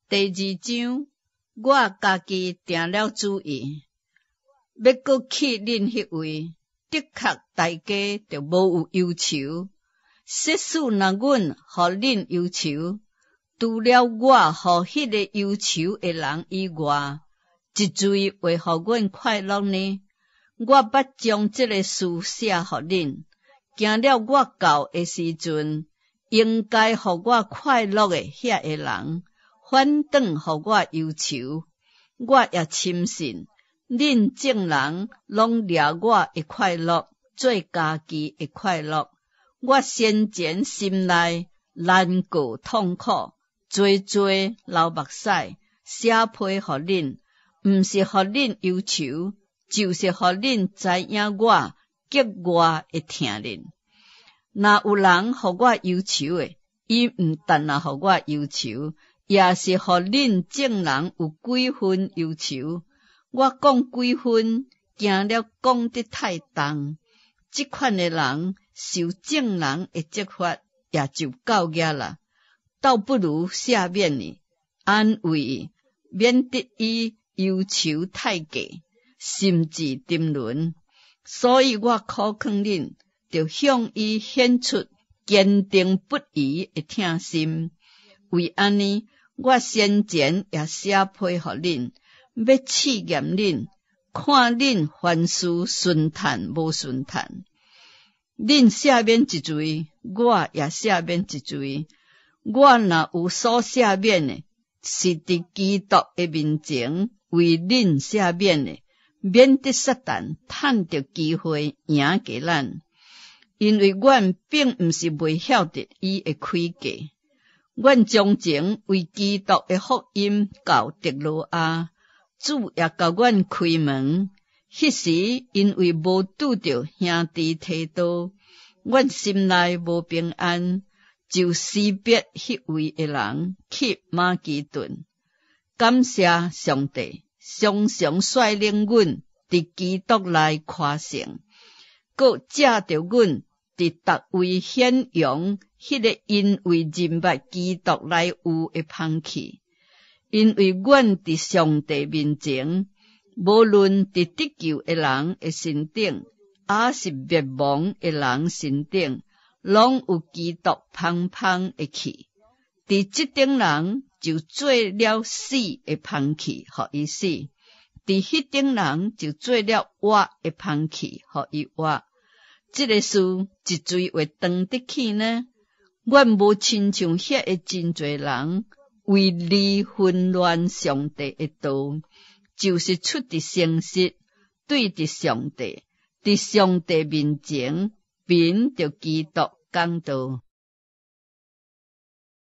第二章，我家己定了主意，要搁去恁迄位，的确大家就无有忧愁。即使若阮互恁忧愁，除了我互迄个忧愁的人以外，一罪会互阮快乐呢？我捌将这个事写互恁，行了我到的时阵，应该互我快乐的遐个人，反倒互我忧愁。我也深信，恁众人拢掠我的快乐，做家己的快乐。我先前心内难过痛苦，多流目屎，写批互恁，毋是互恁忧愁，就是互恁知影我格外的疼恁。若有人互我忧愁的，伊毋但若互我忧愁，也是互恁众人有几分忧愁。我讲几分，惊了讲得太重，即款的人受众人的责罚也就够额啦，倒不如赦免伊，安慰伊，免得伊忧愁太过，甚至沉沦。所以我苦劝恁，就向伊显出坚定不移的疼心。为安尼，我先前也写批互恁，要试验恁，看恁凡事顺坦无顺坦。恁赦免一罪，我也赦免一罪。我若有所赦免的，是伫基督的面前为恁赦免的，免得撒旦趁着机会赢过咱。因为阮并毋是未晓得伊的开价。阮从前为基督的福音到特罗亚，主也甲阮开门。迄时因为无拄着兄弟提多，阮心内无平安，就辞别迄位的人去马其顿。感谢上帝，常常率领阮伫基督内夸胜，搁借着阮伫逐位显扬迄个因为认捌基督来有的芳气。因为阮伫上帝面前，无论伫得救的人的身顶，还是灭亡的人身顶，拢有基督芳芳的气。伫即顶人就做了死的芳气，互伊死；伫迄顶人就做了活的芳气，互伊活。这个事一罪会当得去呢？阮无亲像遐个真侪人，为利混乱上帝的道，就是出伫诚实，对伫上帝，伫上帝面前，凭着基督讲道。